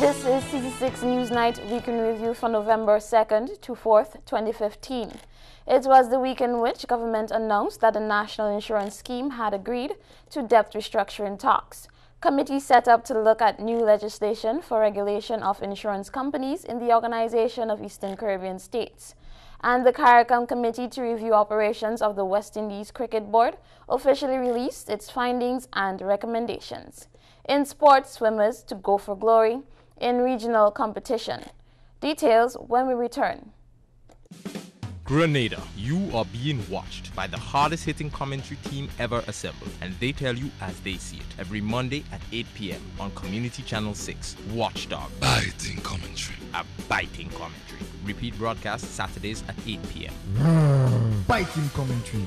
This is CC6 Newsnight Weekend Review for November 2nd to 4th, 2015. It was the week in which government announced that the National Insurance Scheme had agreed to debt restructuring talks. Committee set up to look at new legislation for regulation of insurance companies in the Organization of Eastern Caribbean States. And the CARICOM Committee to review operations of the West Indies Cricket Board officially released its findings and recommendations. In sports, swimmers to go for glory in regional competition. Details when we return. Grenada, you are being watched by the hardest hitting commentary team ever assembled, and they tell you as they see it every Monday at 8 p.m. on Community Channel 6. Watchdog. Biting commentary. A biting commentary. Repeat broadcast Saturdays at 8 p.m. Biting commentary.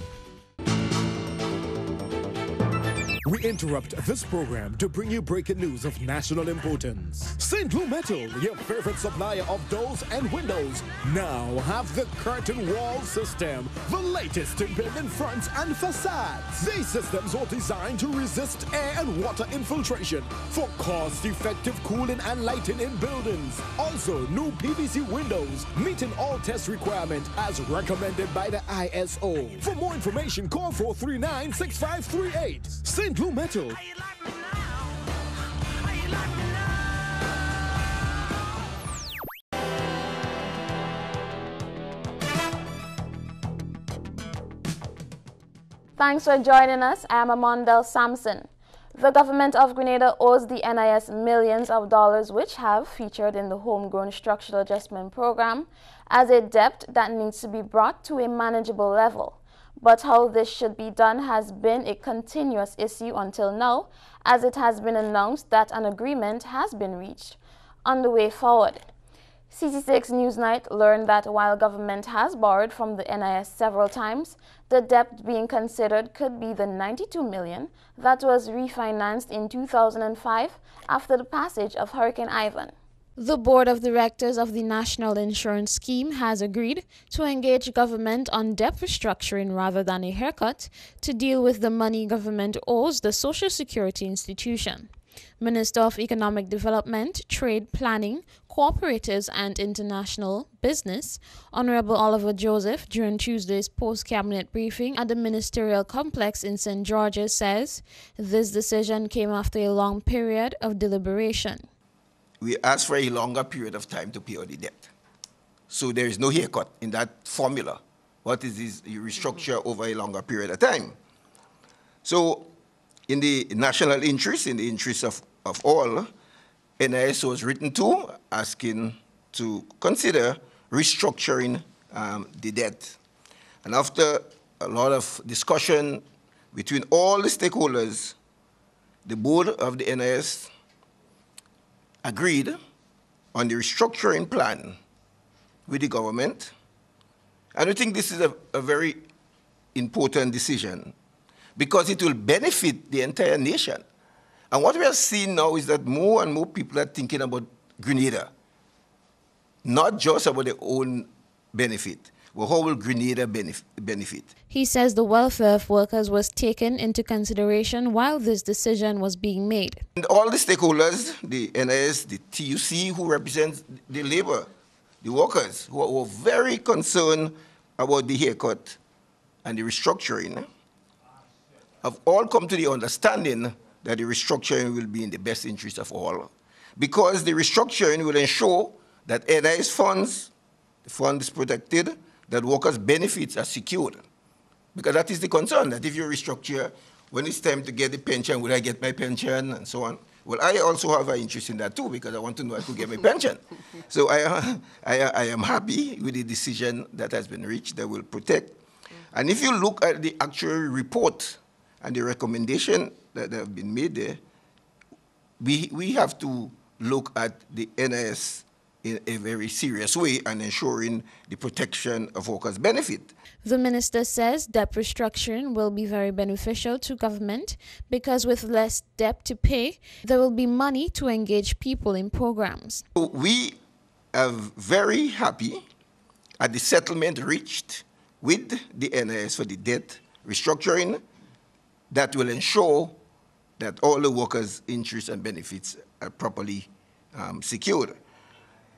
We interrupt this program to bring you breaking news of national importance. St. Louis Metal, your favorite supplier of doors and windows, now have the curtain wall system, the latest in building fronts and facades. These systems are designed to resist air and water infiltration for cost-effective cooling and lighting in buildings. Also, new PVC windows meeting all test requirements as recommended by the ISO. For more information, call 439-6538. St. Louis Metal. Thanks for joining us. I am Amandel Sampson. The government of Grenada owes the NIS millions of dollars which have featured in the Homegrown Structural Adjustment Program as a debt that needs to be brought to a manageable level. But how this should be done has been a continuous issue until now, as it has been announced that an agreement has been reached on the way forward. CC6 Newsnight learned that while government has borrowed from the NIS several times, the debt being considered could be the $92 million that was refinanced in 2005 after the passage of Hurricane Ivan. The Board of Directors of the National Insurance Scheme has agreed to engage government on debt restructuring rather than a haircut to deal with the money government owes the Social Security institution. Minister of Economic Development, Trade Planning, Cooperatives and International Business, Honorable Oliver Joseph, during Tuesday's post-cabinet briefing at the ministerial complex in St. George's, says this decision came after a long period of deliberation. We asked for a longer period of time to pay out the debt. So there is no haircut in that formula. What is this? You restructure over a longer period of time. So in the national interest, in the interest of all, NIS was written to asking to consider restructuring the debt. And after a lot of discussion between all the stakeholders, the board of the NIS agreed on the restructuring plan with the government. And I think this is a very important decision because it will benefit the entire nation. And what we are seeing now is that more and more people are thinking about Grenada, not just about their own benefit. Well, how will Grenada benefit? He says the welfare of workers was taken into consideration while this decision was being made. And all the stakeholders, the NIS, the TUC, who represents the labor, the workers, who were very concerned about the haircut and the restructuring, have all come to the understanding that the restructuring will be in the best interest of all, because the restructuring will ensure that NIS funds, the fund is protected, that workers' benefits are secured. Because that is the concern, that if you restructure, when it's time to get the pension, will I get my pension, and so on. Well, I also have an interest in that too, because I want to know I could get my pension. So I am happy with the decision that has been reached that will protect. And if you look at the actual report and the recommendation that have been made there, we have to look at the NIS in a very serious way and ensuring the protection of workers' benefit. The minister says debt restructuring will be very beneficial to government because with less debt to pay, there will be money to engage people in programs. So we are very happy at the settlement reached with the NIS for the debt restructuring that will ensure that all the workers' interests and benefits are properly secured.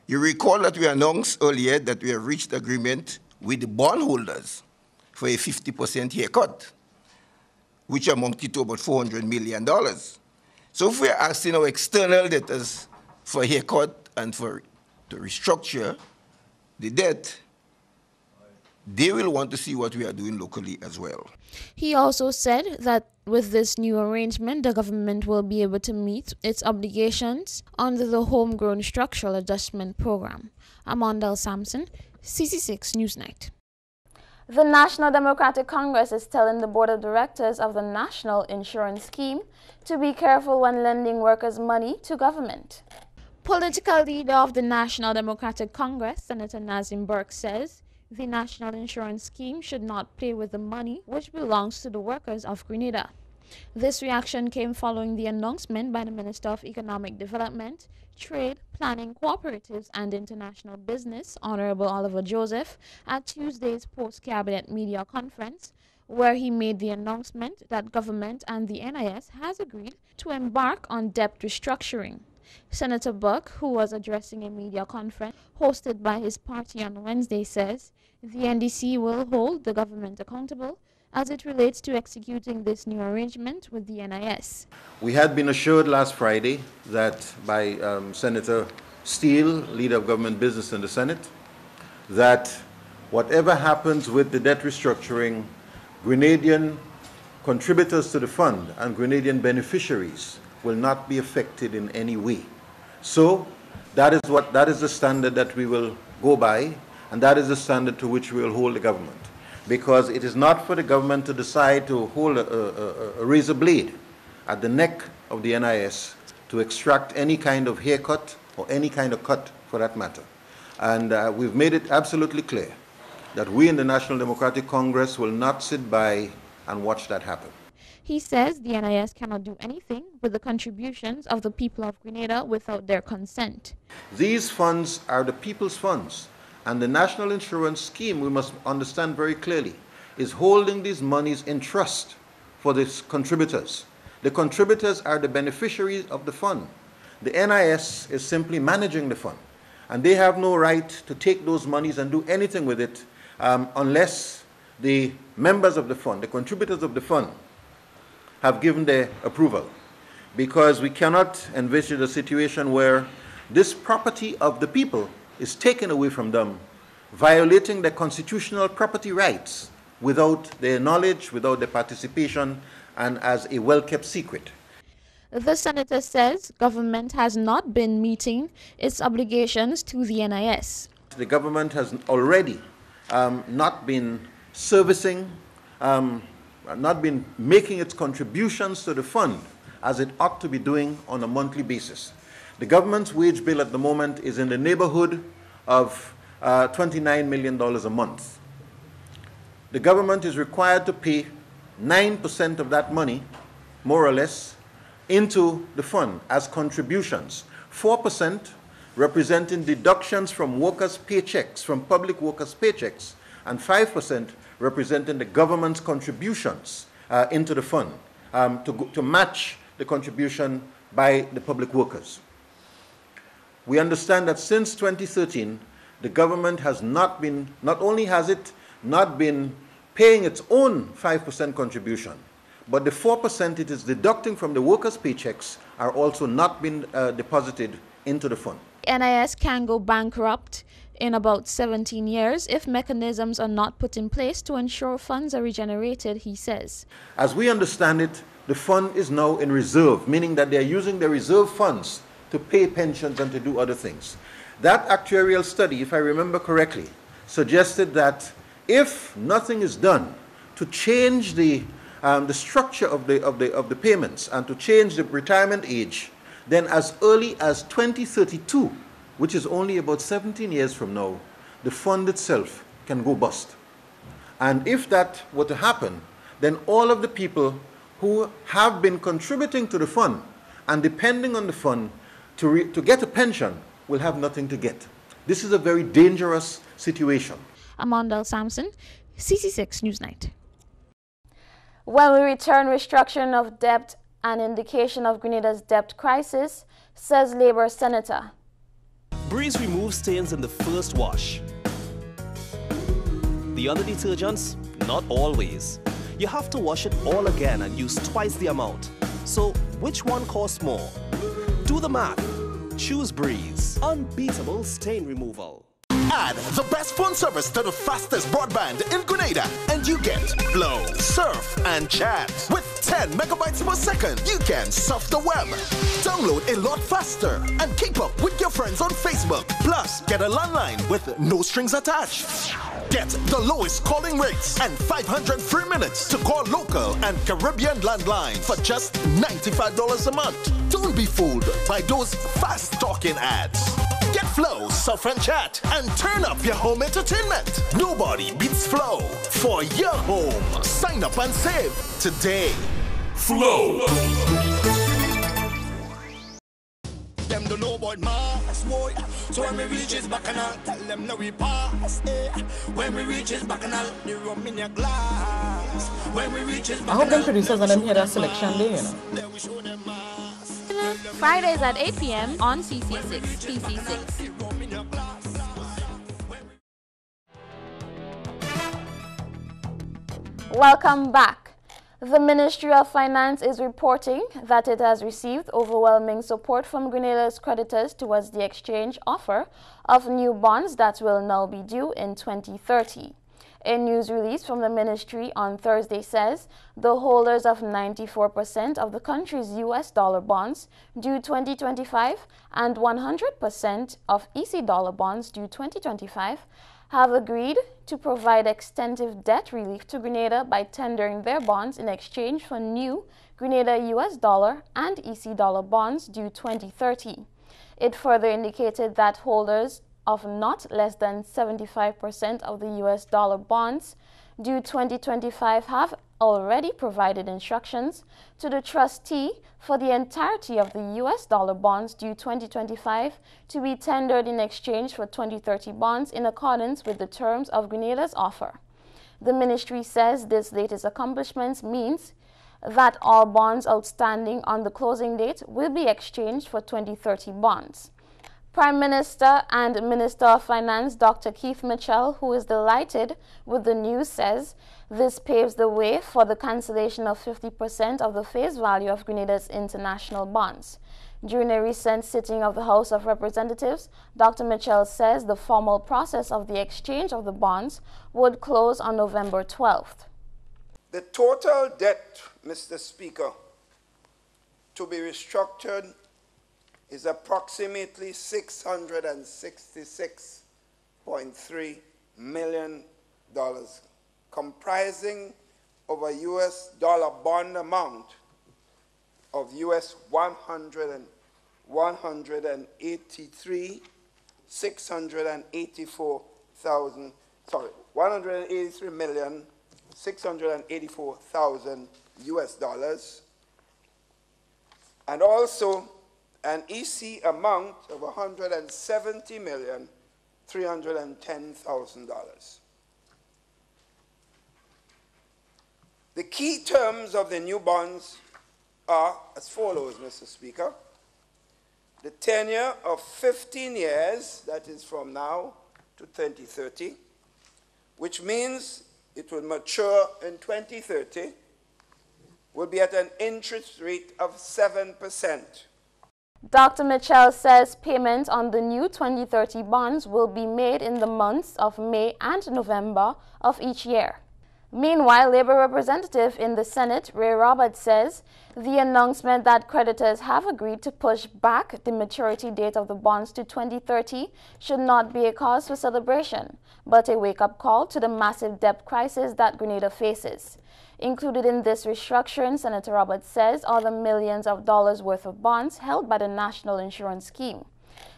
You recall that we announced earlier that we have reached agreement with the bondholders for a 50% haircut, which amounted to about $400 million. So if we're asking our external debtors for a haircut and to restructure the debt, they will want to see what we are doing locally as well. He also said that with this new arrangement, the government will be able to meet its obligations under the Homegrown Structural Adjustment Program. Amandel Sampson, CC6 Newsnight. The National Democratic Congress is telling the Board of Directors of the National Insurance Scheme to be careful when lending workers money to government. Political leader of the National Democratic Congress, Senator Nazim Burke, says the National Insurance Scheme should not play with the money which belongs to the workers of Grenada. This reaction came following the announcement by the Minister of Economic Development, Trade, Planning, Cooperatives and International Business, Honorable Oliver Joseph, at Tuesday's post-cabinet media conference, where he made the announcement that government and the NIS has agreed to embark on debt restructuring. Senator Burke, who was addressing a media conference hosted by his party on Wednesday, says the NDC will hold the government accountable as it relates to executing this new arrangement with the NIS. We had been assured last Friday that by Senator Steele, leader of government business in the Senate, that whatever happens with the debt restructuring, Grenadian contributors to the fund and Grenadian beneficiaries will not be affected in any way. So that is the standard that we will go by, and that is the standard to which we will hold the government. Because it is not for the government to decide to hold a razor blade at the neck of the NIS to extract any kind of haircut or any kind of cut for that matter. And we've made it absolutely clear that we in the National Democratic Congress will not sit by and watch that happen. He says the NIS cannot do anything with the contributions of the people of Grenada without their consent. These funds are the people's funds, and the National Insurance Scheme, we must understand very clearly, is holding these monies in trust for the contributors. The contributors are the beneficiaries of the fund. The NIS is simply managing the fund, and they have no right to take those monies and do anything with it unless the members of the fund, the contributors of the fund, have given their approval, because we cannot envision a situation where this property of the people is taken away from them, violating their constitutional property rights without their knowledge, without their participation, and as a well-kept secret. The senator says government has not been meeting its obligations to the NIS. The government has already not been servicing, not been making its contributions to the fund as it ought to be doing on a monthly basis. The government's wage bill at the moment is in the neighborhood of $29 million a month. The government is required to pay 9% of that money, more or less, into the fund as contributions. 4% representing deductions from workers' paychecks, from public workers' paychecks, and 5% representing the government's contributions into the fund to match the contribution by the public workers. We understand that since 2013, the government has not only has it not been paying its own 5% contribution, but the 4% it is deducting from the workers' paychecks are also not being deposited into the fund. NIS can go bankrupt in about 17 years if mechanisms are not put in place to ensure funds are regenerated, he says. As we understand it, the fund is now in reserve, meaning that they are using the reserve funds to pay pensions and to do other things. That actuarial study, if I remember correctly, suggested that if nothing is done to change the structure of the payments and to change the retirement age, then as early as 2032, which is only about 17 years from now, the fund itself can go bust. And if that were to happen, then all of the people who have been contributing to the fund and depending on the fund to get a pension will have nothing to get. This is a very dangerous situation. Amandel Sampson, CC6 Newsnight. When we return, restructuring of debt, an indication of Grenada's debt crisis, says Labour Senator. Breeze removes stains in the first wash. The other detergents, not always. You have to wash it all again and use twice the amount. So, which one costs more? Do the math. Choose Breeze. Unbeatable stain removal. Add the best phone service to the fastest broadband in Grenada and you get Flow, Surf and Chat. With 10 megabytes per second, you can surf the web, download a lot faster, and keep up with your friends on Facebook. Plus, get a landline with no strings attached. Get the lowest calling rates and 500 free minutes to call local and Caribbean landline for just $95 a month. Don't be fooled by those fast-talking ads. Get Flow, Surf and Chat, and turn up your home entertainment. Nobody beats Flow for your home. Sign up and save today. Flow. Them don't know about Mars, boy. So when we reach his bacchanal, tell them no we pass. When we reach his bacchanal, the rum in your glass. When we reach his bacchanal, I hope them producers and them hear that selection day, you know. then we show them Mars. Fridays at 8 p.m. on CC6. CC6. Welcome back. The Ministry of Finance is reporting that it has received overwhelming support from Grenada's creditors towards the exchange offer of new bonds that will now be due in 2030. A news release from the ministry on Thursday says the holders of 94% of the country's US dollar bonds due 2025 and 100% of EC dollar bonds due 2025 have agreed to provide extensive debt relief to Grenada by tendering their bonds in exchange for new Grenada US dollar and EC dollar bonds due 2030. It further indicated that holders of not less than 75% of the US dollar bonds due 2025 have already provided instructions to the trustee for the entirety of the US dollar bonds due 2025 to be tendered in exchange for 2030 bonds in accordance with the terms of Grenada's offer. The ministry says this latest accomplishment means that all bonds outstanding on the closing date will be exchanged for 2030 bonds. Prime Minister and Minister of Finance Dr. Keith Mitchell, who is delighted with the news, says this paves the way for the cancellation of 50% of the face value of Grenada's international bonds. During a recent sitting of the House of Representatives, Dr. Mitchell says the formal process of the exchange of the bonds would close on November 12th. The total debt, Mr. Speaker, to be restructured is approximately $666.3 million, comprising of a US dollar bond amount of US 183,684,000 US dollars, and also an EC amount of $170,310,000. The key terms of the new bonds are as follows, Mr. Speaker. The tenure of 15 years, that is from now to 2030, which means it will mature in 2030, will be at an interest rate of 7%. Dr. Mitchell says payment on the new 2030 bonds will be made in the months of May and November of each year. Meanwhile, Labour representative in the Senate, Ray Roberts, says the announcement that creditors have agreed to push back the maturity date of the bonds to 2030 should not be a cause for celebration, but a wake-up call to the massive debt crisis that Grenada faces. Included in this restructuring, Senator Roberts says, are the millions of dollars worth of bonds held by the National Insurance Scheme.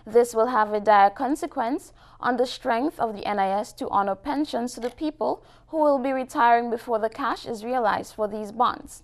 This will have a dire consequence on the strength of the NIS to honor pensions to the people who will be retiring before the cash is realized for these bonds.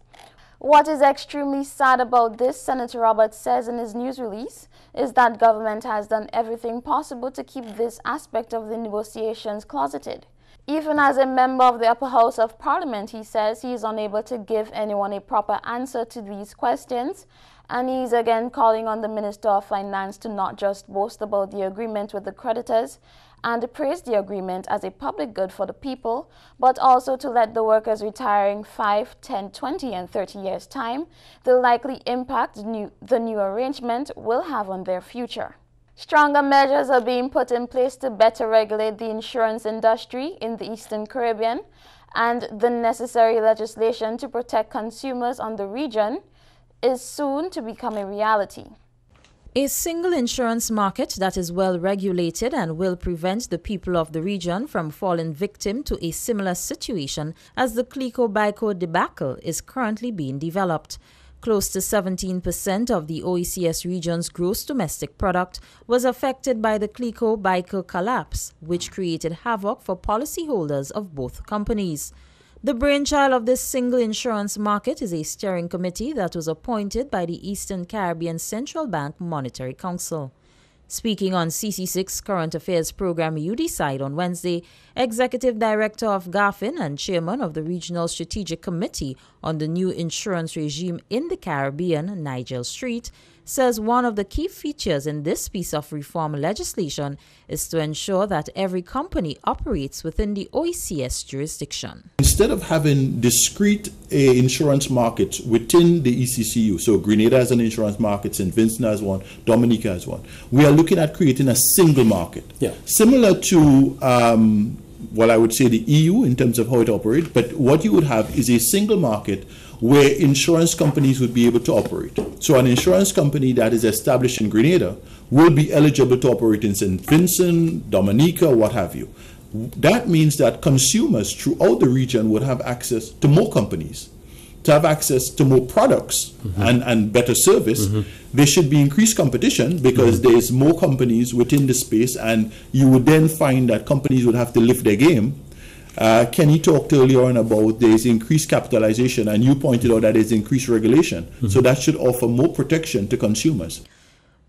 What is extremely sad about this, Senator Roberts says in his news release, is that government has done everything possible to keep this aspect of the negotiations closeted. Even as a member of the upper house of parliament, he says he is unable to give anyone a proper answer to these questions, And he's again calling on the Minister of Finance to not just boast about the agreement with the creditors and praise the agreement as a public good for the people, but also to let the workers retiring 5, 10, 20, and 30 years' time the likely impact the new arrangement will have on their future. Stronger measures are being put in place to better regulate the insurance industry in the Eastern Caribbean, and the necessary legislation to protect consumers on the region is soon to become a reality. A single insurance market that is well regulated and will prevent the people of the region from falling victim to a similar situation as the Clico-Bico debacle is currently being developed. Close to 17% of the OECS region's gross domestic product was affected by the Clico-Bico collapse, which created havoc for policyholders of both companies. The brainchild of this single insurance market is a steering committee that was appointed by the Eastern Caribbean Central Bank Monetary Council. Speaking on CC6 Current Affairs program You Decide on Wednesday, Executive Director of GAFIN and Chairman of the Regional Strategic Committee on the new insurance regime in the Caribbean, Nigel Street, says one of the key features in this piece of reform legislation is to ensure that every company operates within the OECS jurisdiction. Instead of having discrete insurance markets within the ECCU, so Grenada has an insurance market, St. Vincent has one, Dominica has one, we are looking at creating a single market. Similar to well, I would say the EU in terms of how it operates, but what you would have is a single market where insurance companies would be able to operate. So an insurance company that is established in Grenada will be eligible to operate in St. Vincent, Dominica, what have you. That means that consumers throughout the region would have access to more companies, to have access to more products and better service. There should be increased competition because there is more companies within the space, and you would then find that companies would have to lift their game. Kenny talked earlier on about there's increased capitalization, and you pointed out that there's increased regulation. So that should offer more protection to consumers.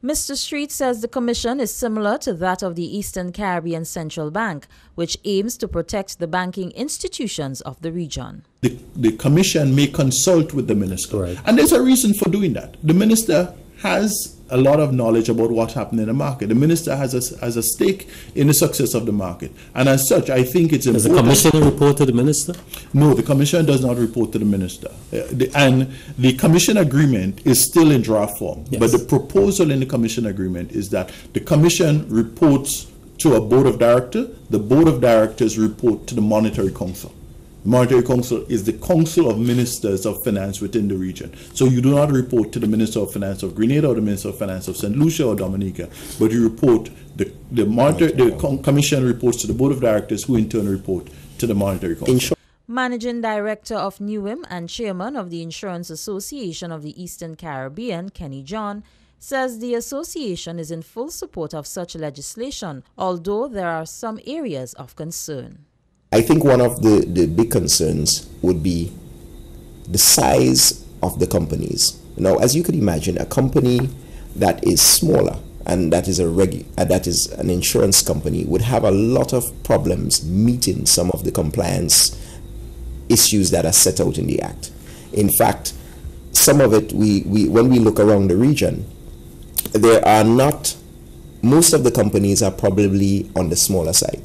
Mr. Street says the commission is similar to that of the Eastern Caribbean Central Bank, which aims to protect the banking institutions of the region. The commission may consult with the minister, and there's a reason for doing that. The minister has a lot of knowledge about what's happening in the market. The minister has a stake in the success of the market, and as such, I think it's important. Does the commissioner report to the minister? No, the commissioner does not report to the minister. And the commission agreement is still in draft form. But the proposal in the commission agreement is that the commission reports to a board of directors. The board of directors report to the monetary council. The Monetary Council is the council of ministers of finance within the region. So you do not report to the Minister of Finance of Grenada or the Minister of Finance of St. Lucia or Dominica, but you report, the commission reports to the Board of Directors, who in turn report to the Monetary Council. Managing Director of NUIM and Chairman of the Insurance Association of the Eastern Caribbean, Kenny John, says the association is in full support of such legislation, although there are some areas of concern. I think one of the big concerns would be the size of the companies. Now, as you could imagine, a company that is smaller and that is an insurance company would have a lot of problems meeting some of the compliance issues that are set out in the Act. In fact, some of it, when we look around the region, most of the companies are probably on the smaller side.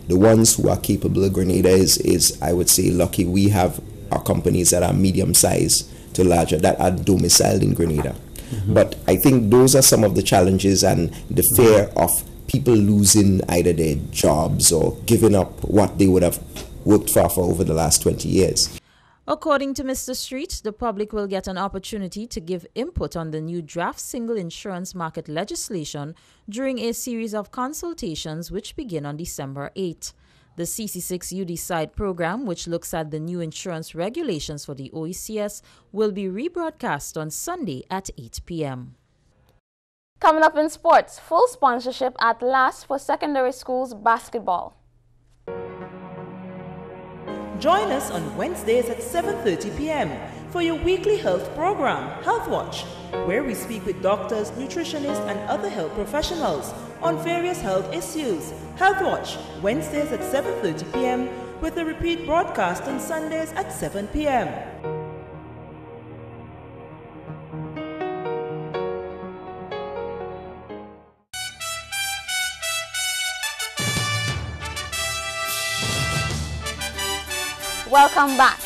The ones who are capable of Grenada is, I would say, lucky. We have our companies that are medium size to larger that are domiciled in Grenada. But I think those are some of the challenges and the fear of people losing either their jobs or giving up what they would have worked for over the last 20 years. According to Mr. Street, the public will get an opportunity to give input on the new draft single insurance market legislation during a series of consultations which begin on December 8. The CC6 You Decide program, which looks at the new insurance regulations for the OECS, will be rebroadcast on Sunday at 8 p.m. Coming up in sports, full sponsorship at last for secondary schools basketball. Join us on Wednesdays at 7:30 p.m. for your weekly health program, Health Watch, where we speak with doctors, nutritionists, and other health professionals on various health issues. Health Watch, Wednesdays at 7:30 p.m. with a repeat broadcast on Sundays at 7 p.m. Welcome back.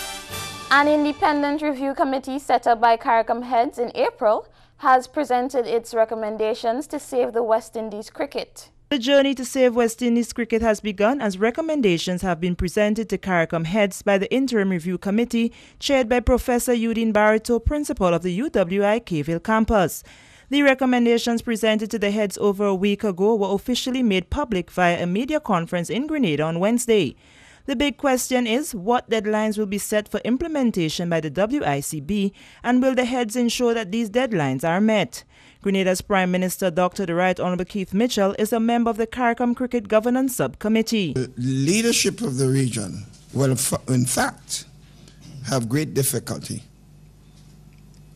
An independent review committee set up by CARICOM heads in April has presented its recommendations to save the West Indies cricket. The journey to save West Indies cricket has begun as recommendations have been presented to CARICOM heads by the Interim Review Committee chaired by Professor Eudine Barito, principal of the UWI Kville campus. The recommendations presented to the heads over a week ago were officially made public via a media conference in Grenada on Wednesday. The big question is what deadlines will be set for implementation by the WICB, and will the heads ensure that these deadlines are met? Grenada's Prime Minister, Dr. the Right Honourable Keith Mitchell, is a member of the CARICOM Cricket Governance Subcommittee. The leadership of the region will, in fact, have great difficulty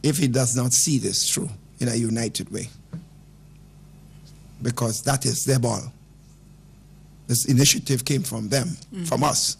if it does not see this through in a united way, because that is their ball. This initiative came from them, from us,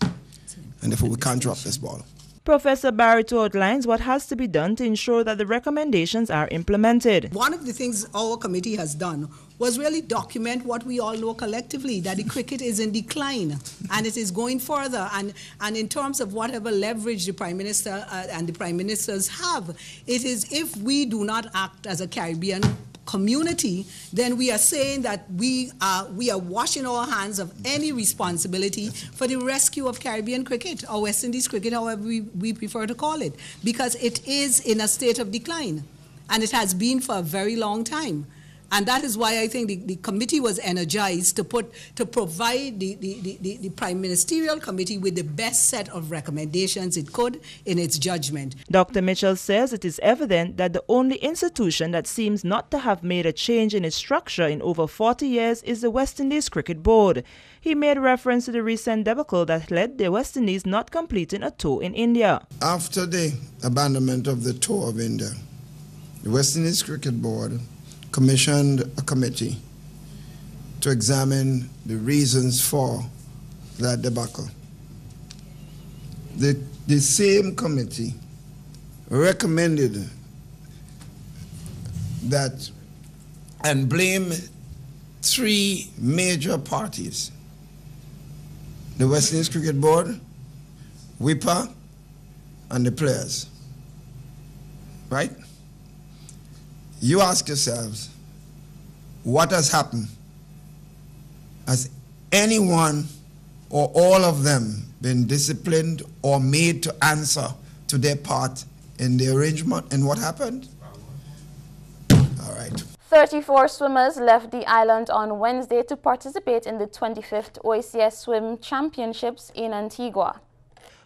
and therefore we can't drop this ball. Professor Barito outlines what has to be done to ensure that the recommendations are implemented. One of the things our committee has done was really document what we all know collectively, that the cricket is in decline and it is going further. And in terms of whatever leverage the Prime Minister and the Prime Ministers have, it is if we do not act as a Caribbean community, then we are saying that we are washing our hands of any responsibility for the rescue of Caribbean cricket, or West Indies cricket, however we prefer to call it, because it is in a state of decline, and it has been for a very long time. And that is why I think the committee was energized to provide the Prime Ministerial Committee with the best set of recommendations it could in its judgment. Dr. Mitchell says it is evident that the only institution that seems not to have made a change in its structure in over 40 years is the West Indies Cricket Board. He made reference to the recent debacle that led the West Indies not completing a tour in India. After the abandonment of the tour of India, the West Indies Cricket Board commissioned a committee to examine the reasons for that debacle. The same committee recommended that and blamed three major parties: the West Indies Cricket Board, WIPA, and the players. Right? You ask yourselves, what has happened? Has anyone or all of them been disciplined or made to answer to their part in the arrangement? And what happened? All right. 34 swimmers left the island on Wednesday to participate in the 25th OACS Swim Championships in Antigua.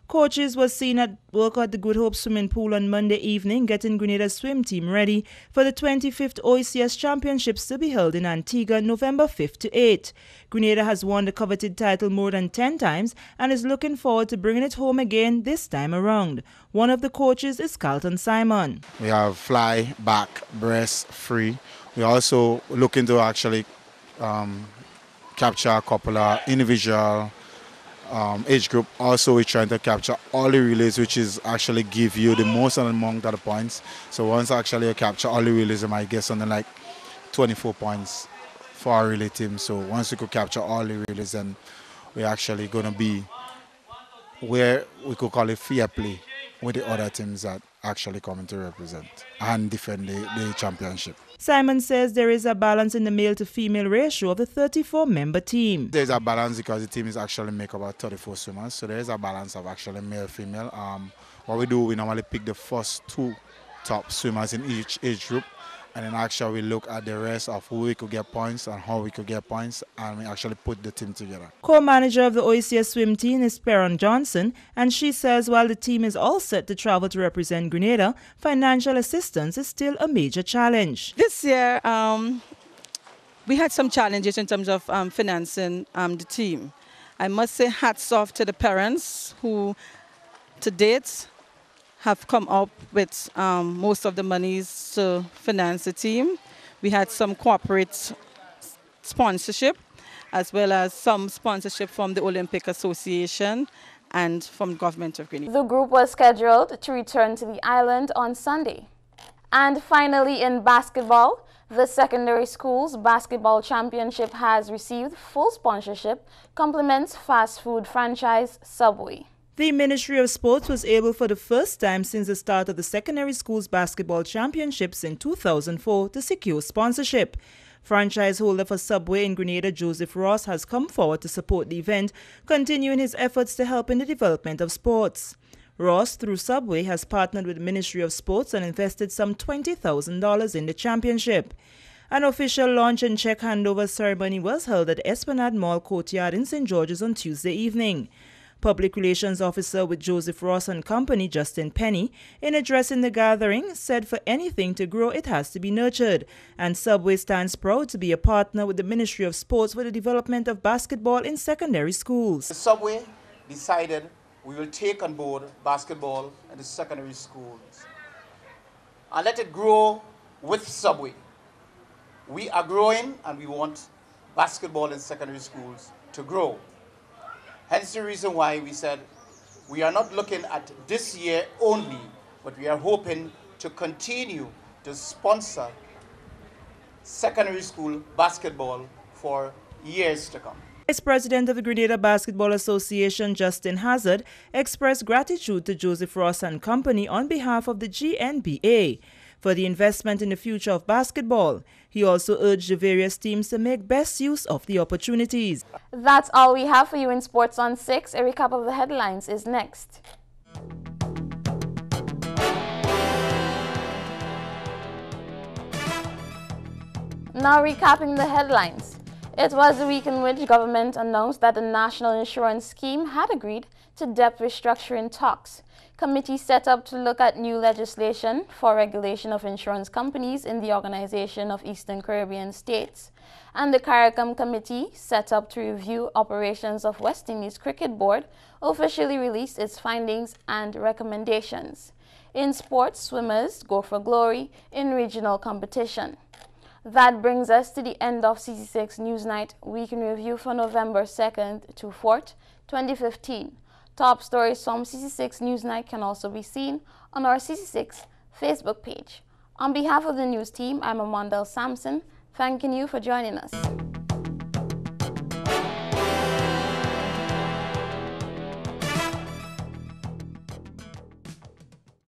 Coaches were seen at work at the Good Hope swimming pool on Monday evening, getting Grenada's swim team ready for the 25th OACS Championships to be held in Antigua November 5th to 8th. Grenada has won the coveted title more than 10 times and is looking forward to bringing it home again this time around. One of the coaches is Carlton Simon. We have fly, back, breast, free. We're also looking to actually capture a couple of individual age group. Also, we're trying to capture all the relays, which is actually give you the most amount of the points. So once actually you capture all the relays, you might get something like 24 points for our relay team. So once we could capture all the relays, then we're actually going to be where we could call it fair play with the other teams that actually come to represent and defend the championship. Simon says there is a balance in the male to female ratio of the 34-member team. There's a balance because the team is actually make about 34 swimmers, so there is a balance of actually male-female. What we do, we normally pick the first two top swimmers in each age group, and then actually we look at the rest of who we could get points and how we could get points, and we actually put the team together. Co-manager of the OACS swim team is Perron Johnson, and she says while the team is all set to travel to represent Grenada, financial assistance is still a major challenge. This year, we had some challenges in terms of financing the team. I must say hats off to the parents who, to date, have come up with most of the monies to finance the team. We had some corporate sponsorship, as well as some sponsorship from the Olympic Association and from the government of Grenada. The group was scheduled to return to the island on Sunday. And finally, in basketball, the secondary schools basketball championship has received full sponsorship, complements fast food franchise Subway. The Ministry of Sports was able for the first time since the start of the Secondary Schools Basketball Championships in 2004 to secure sponsorship. Franchise holder for Subway in Grenada, Joseph Ross, has come forward to support the event, continuing his efforts to help in the development of sports. Ross, through Subway, has partnered with the Ministry of Sports and invested some $20,000 in the championship. An official launch and check handover ceremony was held at Esplanade Mall Courtyard in St. George's on Tuesday evening. Public Relations Officer with Joseph Ross and Company, Justin Penny, in addressing the gathering, said for anything to grow, it has to be nurtured, and Subway stands proud to be a partner with the Ministry of Sports for the development of basketball in secondary schools. The Subway decided we will take on board basketball in the secondary schools and let it grow with Subway. We are growing and we want basketball in secondary schools to grow. Hence the reason why we said we are not looking at this year only, but we are hoping to continue to sponsor secondary school basketball for years to come. Vice President of the Grenada Basketball Association, Justin Hazard, expressed gratitude to Joseph Ross and Company on behalf of the GNBA for the investment in the future of basketball. He also urged the various teams to make best use of the opportunities. That's all we have for you in Sports on 6. A recap of the headlines is next. Now recapping the headlines. It was the week in which government announced that the National Insurance Scheme had agreed to debt restructuring talks. Committee set up to look at new legislation for regulation of insurance companies in the Organization of Eastern Caribbean States. And the CARICOM Committee, set up to review operations of West Indies Cricket Board, officially released its findings and recommendations. In sports, swimmers go for glory in regional competition. That brings us to the end of CC6 Newsnight Week in Review for November 2nd to 4th, 2015. Top stories from CC6 Newsnight can also be seen on our CC6 Facebook page. On behalf of the news team, I'm Amandel Sampson, thanking you for joining us.